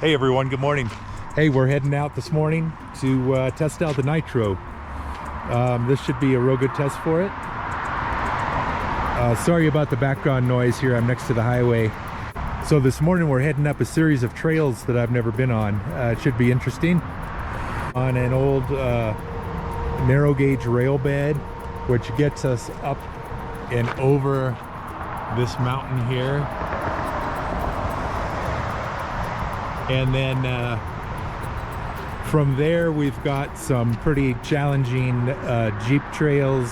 Hey everyone, good morning. Hey, we're heading out this morning to test out the Nitro. This should be a real good test for it. Sorry about the background noise here, I'm next to the highway. So this morning we're heading up a series of trails that I've never been on. It should be interesting. On an old narrow gauge rail bed, which gets us up and over this mountain here. And then from there we've got some pretty challenging Jeep trails,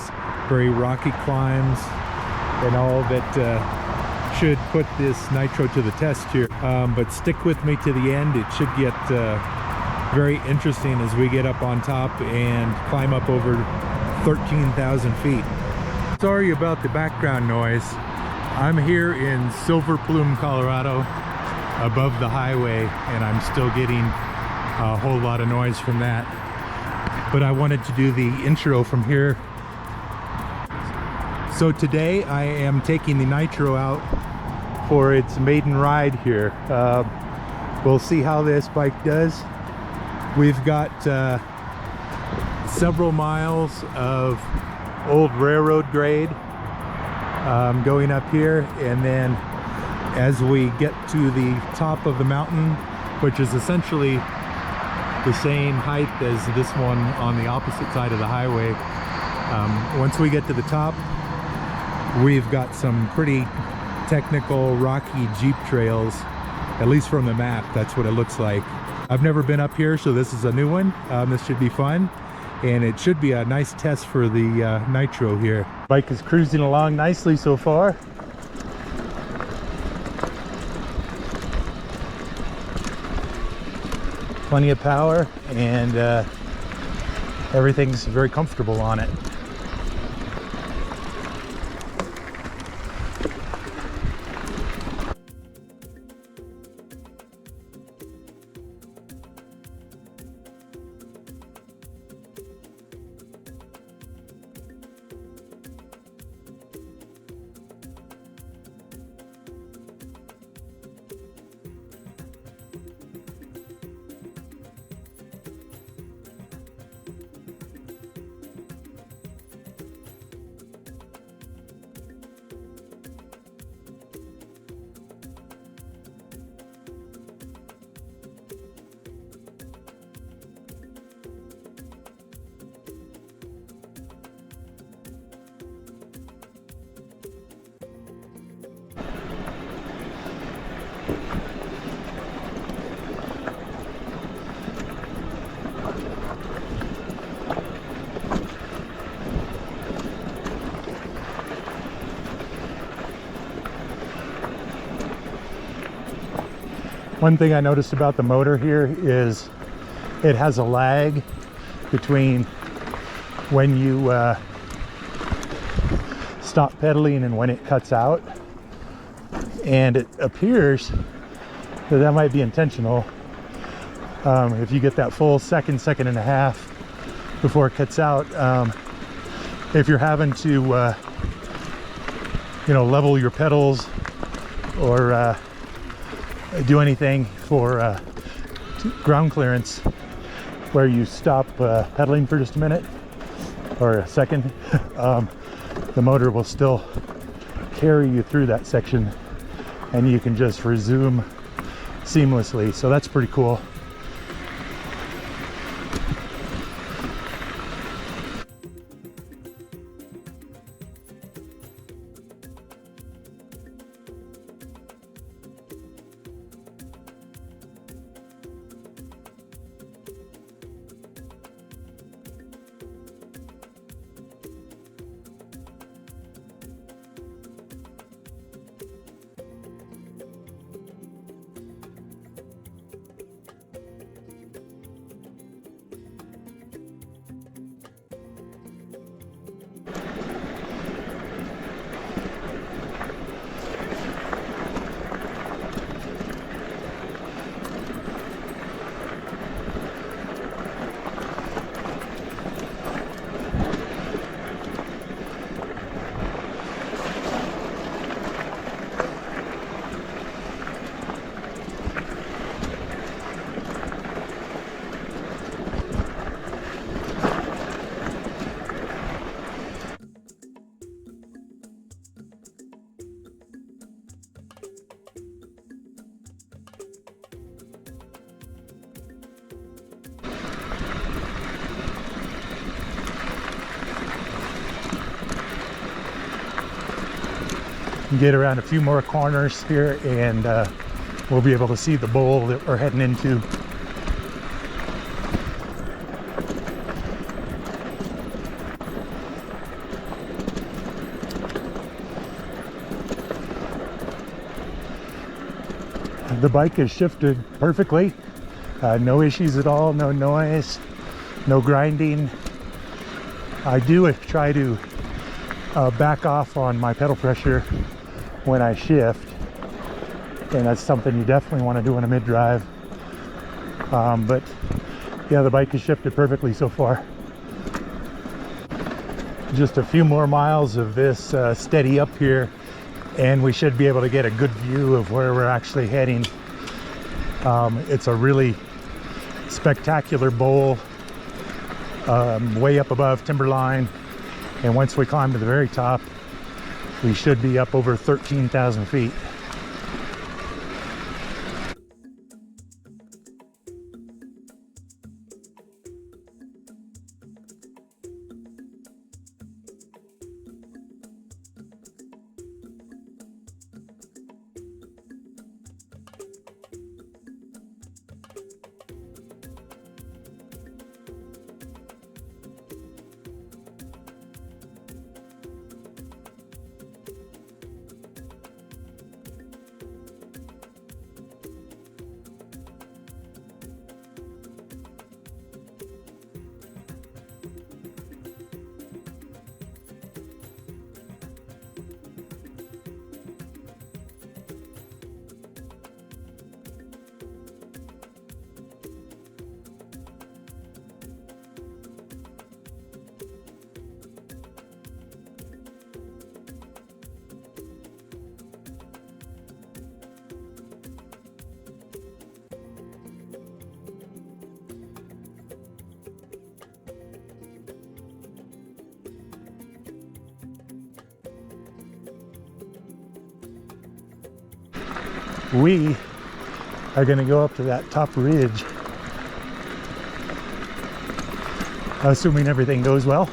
very rocky climbs, and all that should put this Nitro to the test here. But stick with me to the end. It should get very interesting as we get up on top and climb up over 13,000 feet. Sorry about the background noise. I'm here in Silver Plume, Colorado, above the highway, and I'm still getting a whole lot of noise from that. But I wanted to do the intro from here. So today I am taking the Nitro out for its maiden ride here. We'll see how this bike does. We've got several miles of old railroad grade going up here, and then as we get to the top of the mountain, which is essentially the same height as this one on the opposite side of the highway, once we get to the top, we've got some pretty technical rocky Jeep trails, at least from the map. That's what it looks like. I've never been up here, so this is a new one. This should be fun, and it should be a nice test for the Nitro here. Bike is cruising along nicely so far. Plenty of power, and everything's very comfortable on it. One thing I noticed about the motor here is it has a lag between when you stop pedaling and when it cuts out, and it appears that that might be intentional. If you get that full second and a half before it cuts out, if you're having to level your pedals or do anything for ground clearance, where you stop pedaling for just a minute or a second, the motor will still carry you through that section and you can just resume seamlessly. So that's pretty cool. get around a few more corners here, and we'll be able to see the bowl that we're heading into. The bike is shifted perfectly, no issues at all, no noise, no grinding. I do try to back off on my pedal pressure when I shift, and that's something you definitely want to do in a mid-drive. But yeah, the bike is shifted perfectly so far. Just a few more miles of this steady up here, and we should be able to get a good view of where we're actually heading. It's a really spectacular bowl, way up above timberline, and once we climb to the very top, we should be up over 13,000 feet. We are going to go up to that top ridge, assuming everything goes well.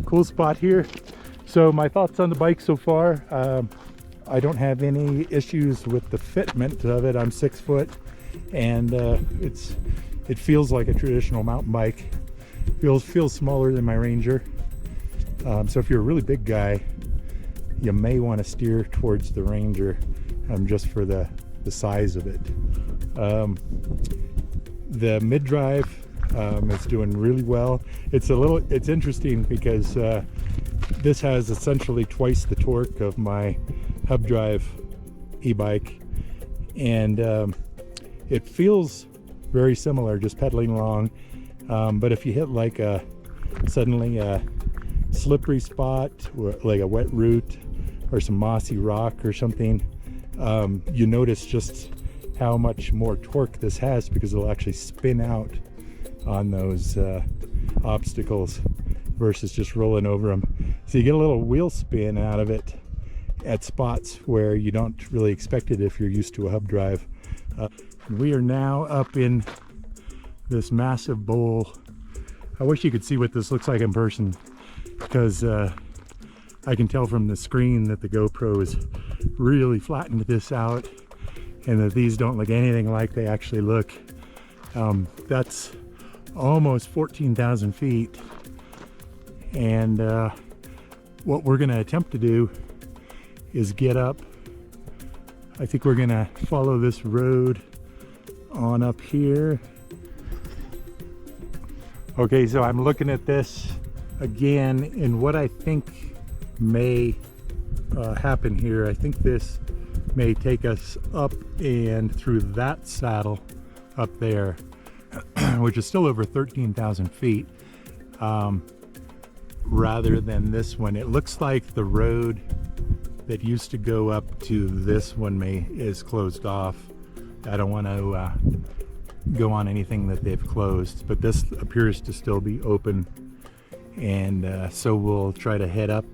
Cool spot here. So my thoughts on the bike so far, I don't have any issues with the fitment of it. I'm 6 foot, and it feels like a traditional mountain bike. Feels smaller than my Ranger. So if you're a really big guy, you may want to steer towards the Ranger, just for the size of it. The mid-drive is doing really well. It's interesting because this has essentially twice the torque of my hub drive e-bike, and it feels very similar just pedaling along, but if you hit like suddenly a slippery spot, or like a wet root or some mossy rock or something, you notice just how much more torque this has, because it'll actually spin out on those obstacles versus just rolling over them. So you get a little wheel spin out of it at spots where you don't really expect it if you're used to a hub drive. We are now up in this massive bowl. I wish you could see what this looks like in person, because I can tell from the screen that the GoPro has really flattened this out, and that these don't look anything like they actually look. That's almost 14,000 feet, and what we're going to attempt to do is get up. I think we're going to follow this road on up here. Okay, so I'm looking at this again, and what I think may happen here, I think this may take us up and through that saddle up there. which is still over 13,000 feet, rather than this one. It looks like the road that used to go up to this one is closed off. I don't want to go on anything that they've closed, but this appears to still be open, and so we'll try to head up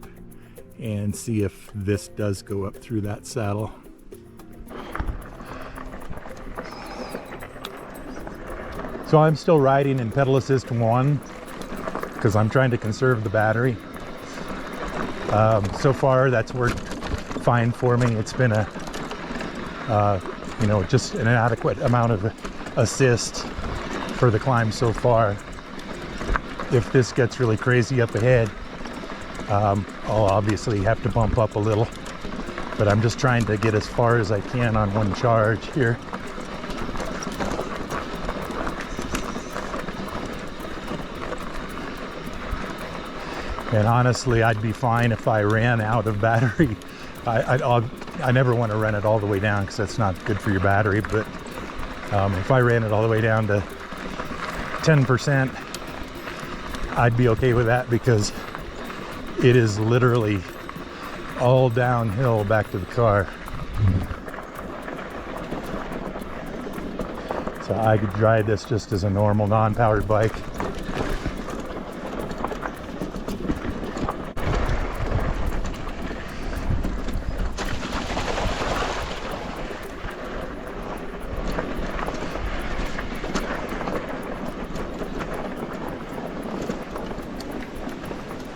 and see if this does go up through that saddle. So I'm still riding in pedal assist 1 because I'm trying to conserve the battery. So far that's worked fine for me. It's been a you know, just an adequate amount of assist for the climb so far. If this gets really crazy up ahead, I'll obviously have to bump up a little, but I'm just trying to get as far as I can on one charge here. And honestly, I'd be fine if I ran out of battery. I never want to run it all the way down because that's not good for your battery, but if I ran it all the way down to 10%, I'd be okay with that, because it is literally all downhill back to the car. So I could ride this just as a normal non-powered bike.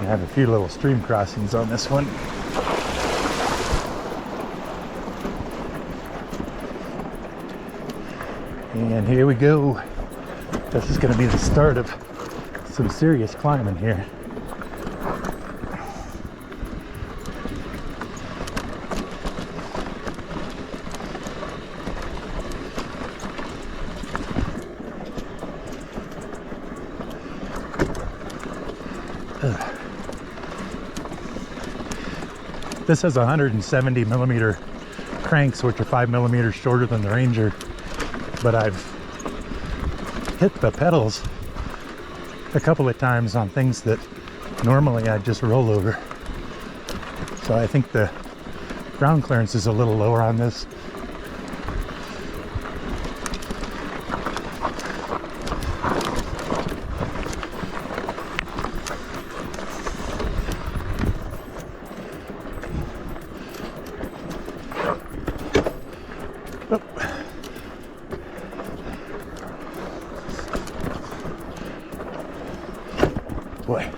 I have a few little stream crossings on this one. And here we go. This is going to be the start of some serious climbing here. This has 170 millimeter cranks, which are 5 millimeters shorter than the Ranger, but I've hit the pedals a couple of times on things that normally I'd just roll over. So I think the ground clearance is a little lower on this. Boy,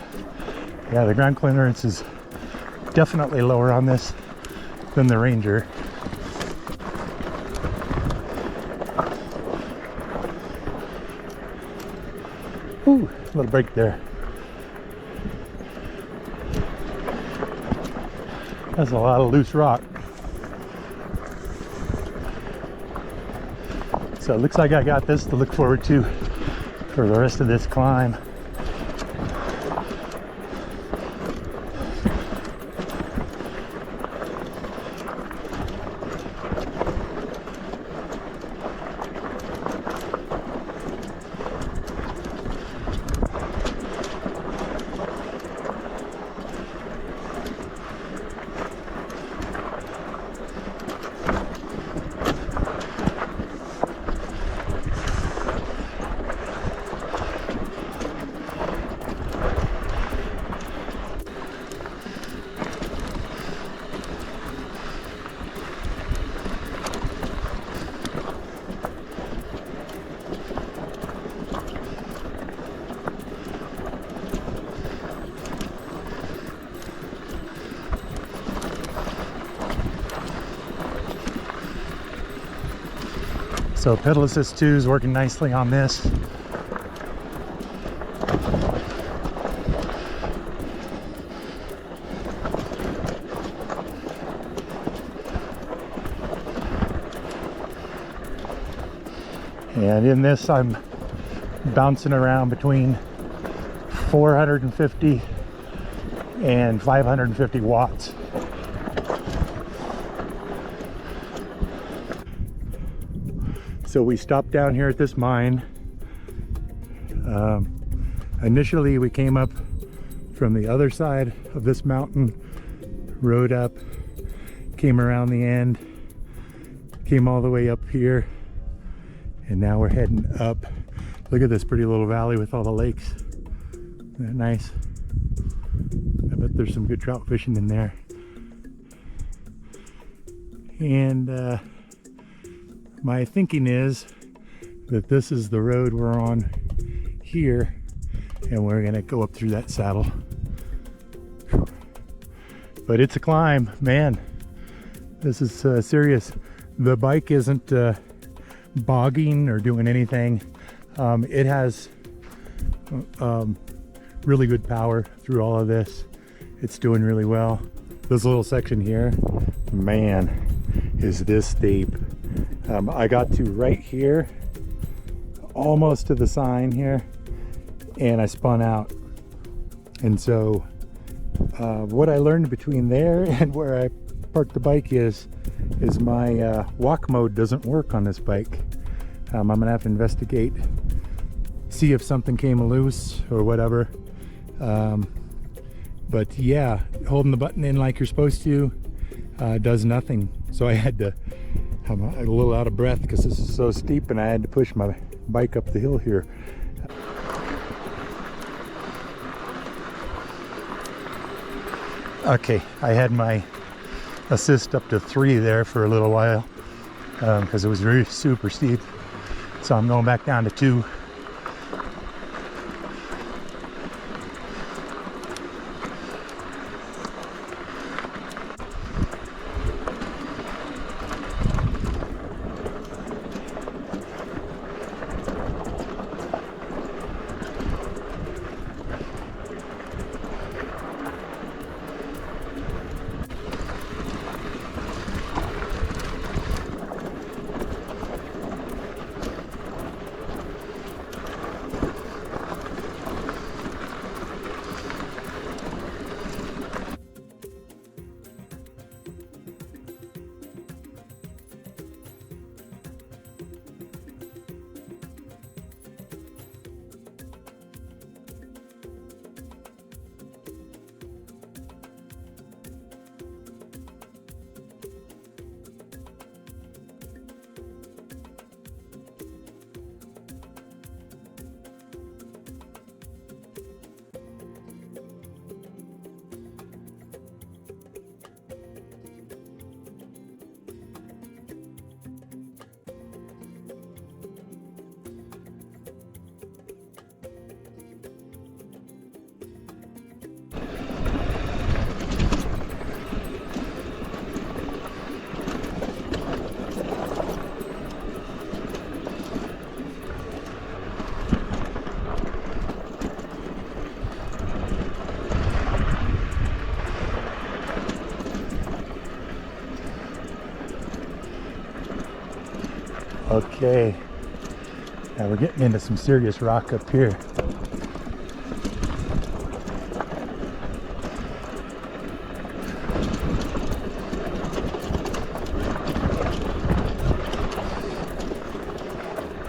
yeah, the ground clearance is definitely lower on this than the Ranger. Ooh, a little break there. That's a lot of loose rock. So it looks like I got this to look forward to for the rest of this climb. So pedal assist 2 is working nicely on this. And in this I'm bouncing around between 450 and 550 watts. So we stopped down here at this mine Initially we came up from the other side of this mountain, rode up, came around the end, came all the way up here, and now we're heading up. Look at this pretty little valley with all the lakes. Isn't that nice? I bet there's some good trout fishing in there. And my thinking is that this is the road we're on here, and we're gonna go up through that saddle. But it's a climb, man. This is serious. The bike isn't bogging or doing anything. It has really good power through all of this. It's doing really well. This little section here, man, is this steep. I got to right here, almost to the sign here, and I spun out. And so what I learned between there and where I parked the bike is my walk mode doesn't work on this bike. I'm gonna have to investigate, see if something came loose or whatever. But yeah, holding the button in like you're supposed to does nothing. So I had to, I'm a little out of breath because this is so steep, and I had to push my bike up the hill here. Okay, I had my assist up to 3 there for a little while because it was really super steep. So I'm going back down to 2. Okay, now we're getting into some serious rock up here.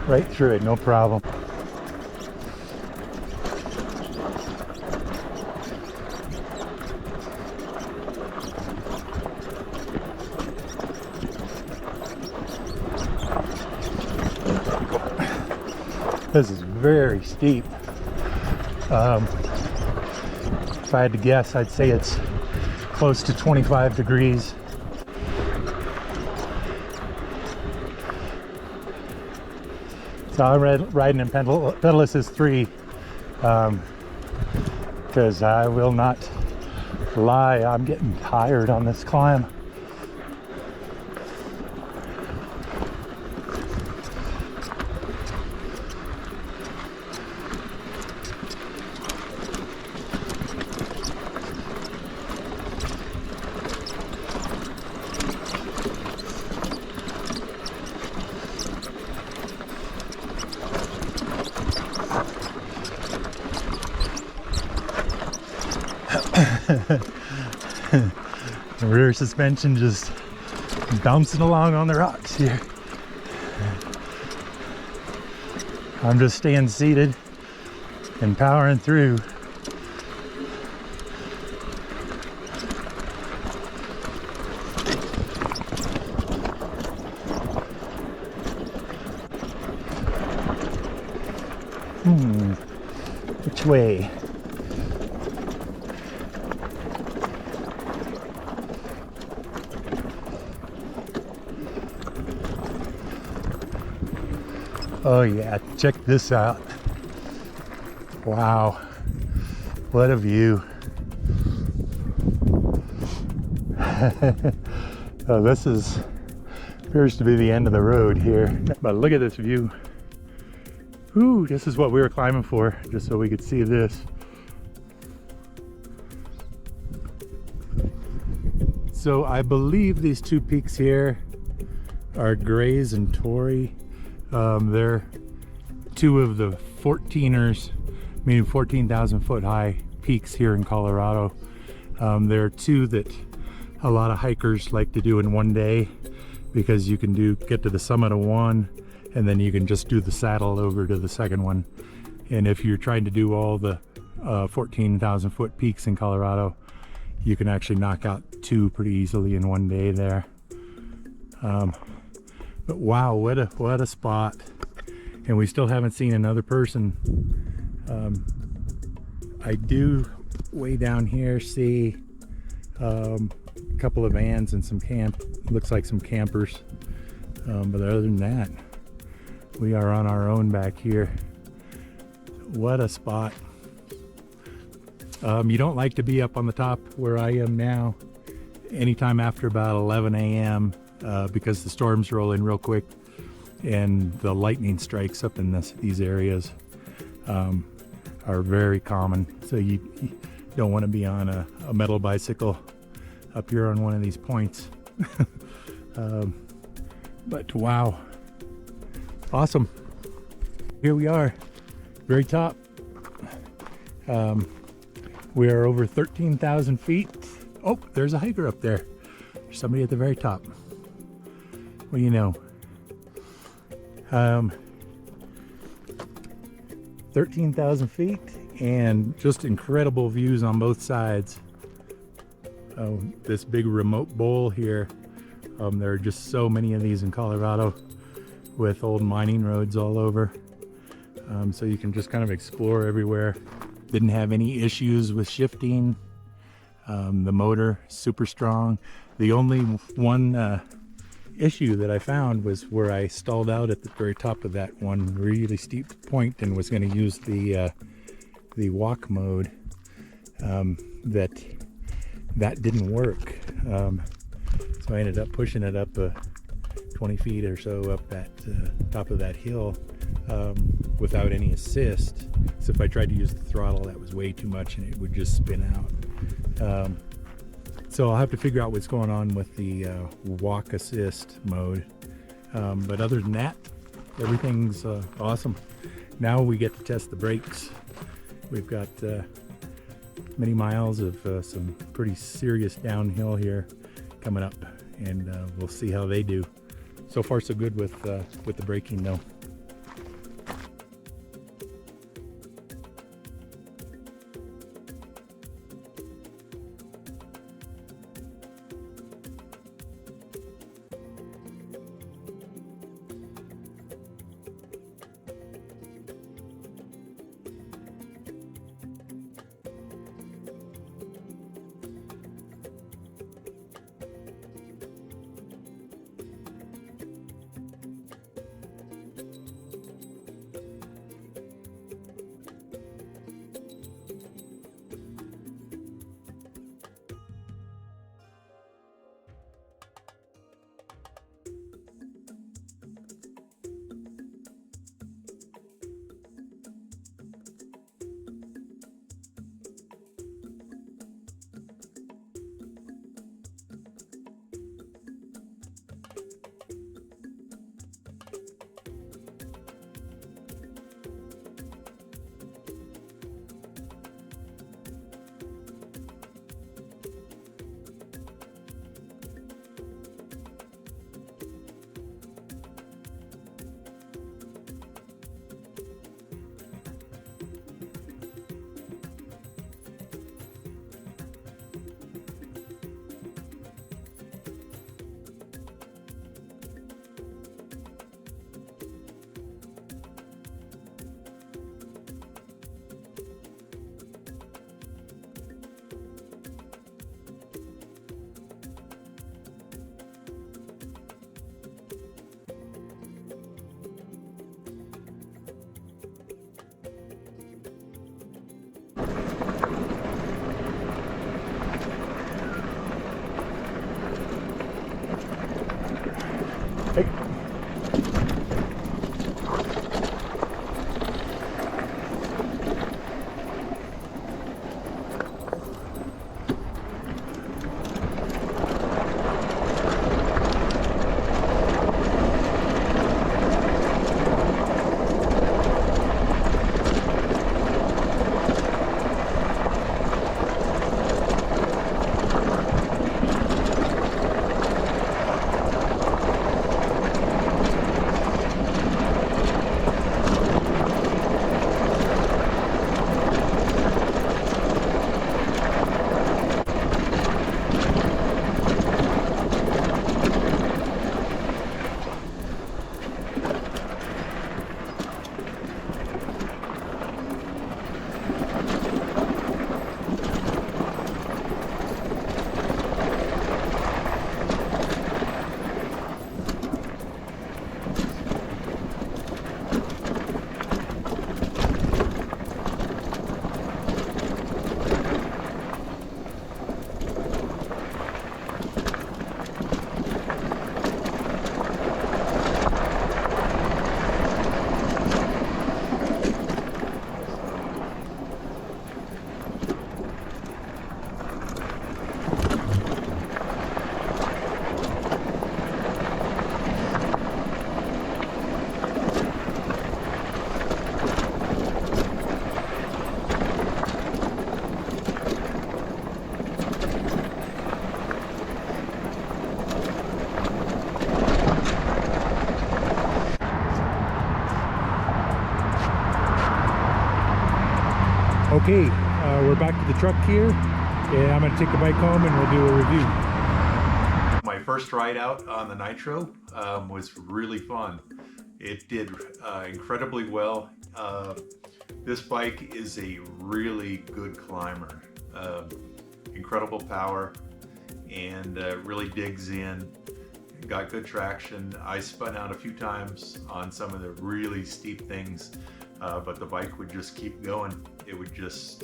Right through it, no problem. This is very steep. If I had to guess, I'd say it's close to 25 degrees. So I'm riding in pedal assist 3 because I will not lie, I'm getting tired on this climb. The rear suspension just bouncing along on the rocks here. I'm just staying seated and powering through. Which way? Oh yeah, check this out. Wow, what a view. Oh, this appears to be the end of the road here, but look at this view. Ooh, this is what we were climbing for, just so we could see this. So I believe these two peaks here are Grays and Torrey. They're two of the 14ers, meaning 14,000 foot high peaks here in Colorado. There are two that a lot of hikers like to do in one day, because you can get to the summit of one, and then you can just do the saddle over to the second one. And if you're trying to do all the 14,000 foot peaks in Colorado, you can actually knock out two pretty easily in one day there. But wow, what a spot. And we still haven't seen another person. I do way down here see a couple of vans and some looks like some campers. But other than that, we are on our own back here. What a spot. You don't like to be up on the top where I am now anytime after about 11 a.m. Because the storms roll in real quick and the lightning strikes up in these areas are very common. So you don't want to be on a metal bicycle up here on one of these points. But wow, awesome. Here we are, very top. We are over 13,000 feet. Oh, there's a hiker up there. There's somebody at the very top. What do you know? 13,000 feet and just incredible views on both sides. Oh, this big remote bowl here. There are just so many of these in Colorado with old mining roads all over. So you can just kind of explore everywhere. Didn't have any issues with shifting. The motor, super strong. The only one issue that I found was where I stalled out at the very top of that one really steep point and was going to use the walk mode. That didn't work. So I ended up pushing it up 20 feet or so up that top of that hill without any assist. So if I tried to use the throttle, that was way too much and it would just spin out. So I'll have to figure out what's going on with the walk assist mode. But other than that, everything's awesome. Now we get to test the brakes. We've got many miles of some pretty serious downhill here coming up, and we'll see how they do. So far so good with the braking though. Okay, we're back to the truck here, and I'm gonna take the bike home and we'll do a review. My first ride out on the Nitro was really fun. It did incredibly well. This bike is a really good climber. Incredible power, and really digs in. Got good traction. I spun out a few times on some of the really steep things, but the bike would just keep going. It would just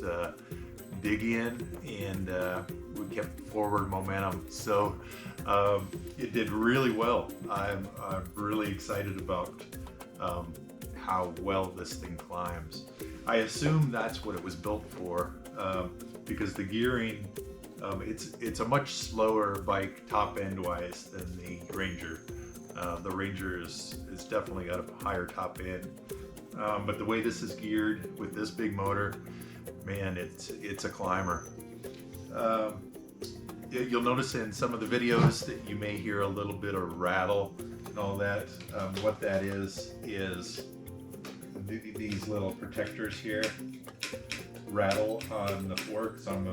dig in, and we kept forward momentum. So it did really well. I'm really excited about how well this thing climbs. I assume that's what it was built for, because the gearing, it's a much slower bike top end wise than the Ranger. The Ranger is definitely got a higher top end, but the way this is geared with this big motor, man, it's a climber. You'll notice in some of the videos that you may hear a little bit of rattle and all that. What that is these little protectors here rattle on the forks. I'm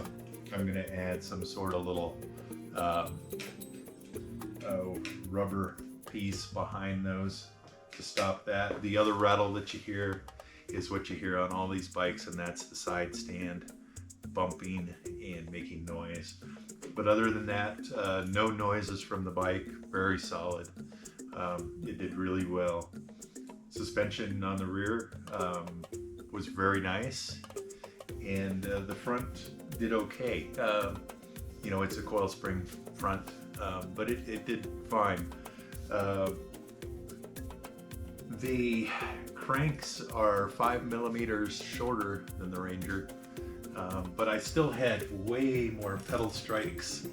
going to add some sort of little rubber piece behind those to stop that. The other rattle that you hear is what you hear on all these bikes, and that's the side stand bumping and making noise. But other than that, no noises from the bike. Very solid. It did really well. Suspension on the rear was very nice, and the front did okay. You know, it's a coil spring front, but it did fine. The cranks are 5 millimeters shorter than the Ranger, but I still had way more pedal strikes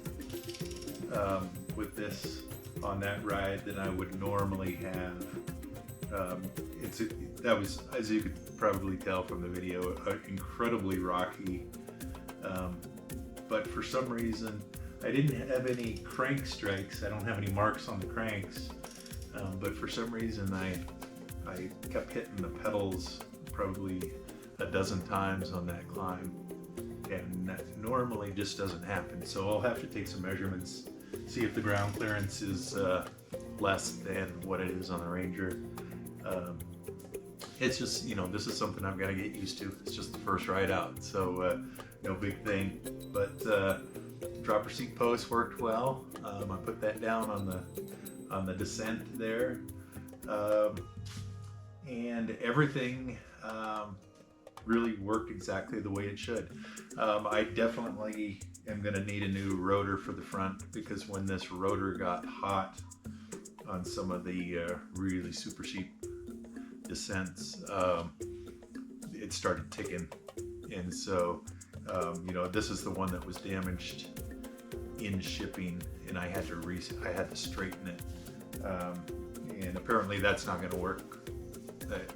with this on that ride than I would normally have. That was, as you could probably tell from the video, incredibly rocky, but for some reason I didn't have any crank strikes. I don't have any marks on the cranks, but for some reason I kept hitting the pedals probably a dozen times on that climb, and that normally just doesn't happen. So I'll have to take some measurements, see if the ground clearance is less than what it is on the Ranger. It's just, you know, this is something I've got to get used to. It's just the first ride out, so no big thing. But dropper seat post worked well. I put that down on the descent there, and everything really worked exactly the way it should. I definitely am going to need a new rotor for the front, because when this rotor got hot on some of the really super steep descents, it started ticking, and so you know, this is the one that was damaged in shipping, and I had to straighten it, and apparently that's not going to work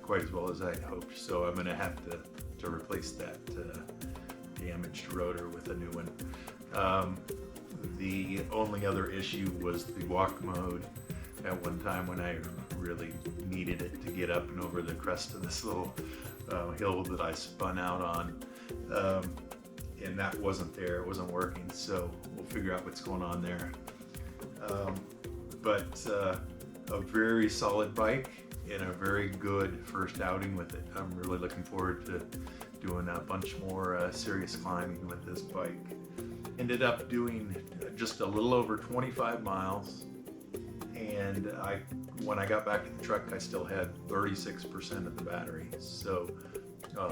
quite as well as I hoped. So I'm going to have to replace that damaged rotor with a new one. The only other issue was the walk mode. At one time when I really needed it to get up and over the crest of this little hill that I spun out on, and that wasn't there, it wasn't working, so we'll figure out what's going on there. But a very solid bike and a very good first outing with it. I'm really looking forward to doing a bunch more serious climbing with this bike. Ended up doing just a little over 25 miles. And when I got back to the truck, I still had 36% of the battery, so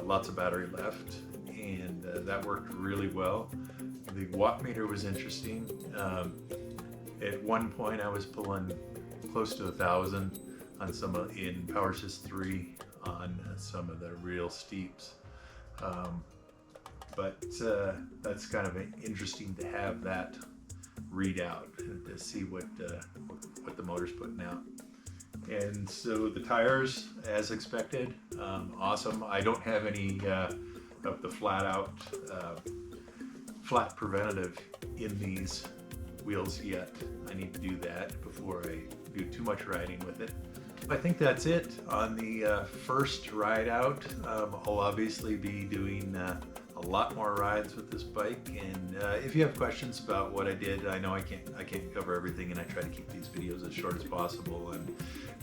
lots of battery left, and that worked really well. The watt meter was interesting. At one point, I was pulling close to 1,000 on in PowerSys 3 on some of the real steeps, but that's kind of interesting to have that readout to see what the motor's putting out. And so the tires, as expected, awesome. I don't have any of the flat preventative in these wheels yet. I need to do that before I do too much riding with it. I think that's it on the first ride out. I'll obviously be doing a lot more rides with this bike, and if you have questions about what I did, I know I can't cover everything, and I try to keep these videos as short as possible and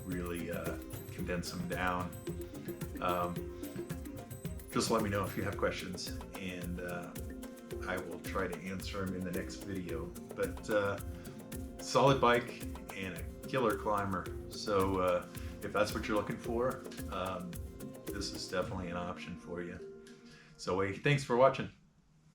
really condense them down. Just let me know if you have questions, and I will try to answer them in the next video. But solid bike and a killer climber, so if that's what you're looking for, this is definitely an option for you. So thanks for watching.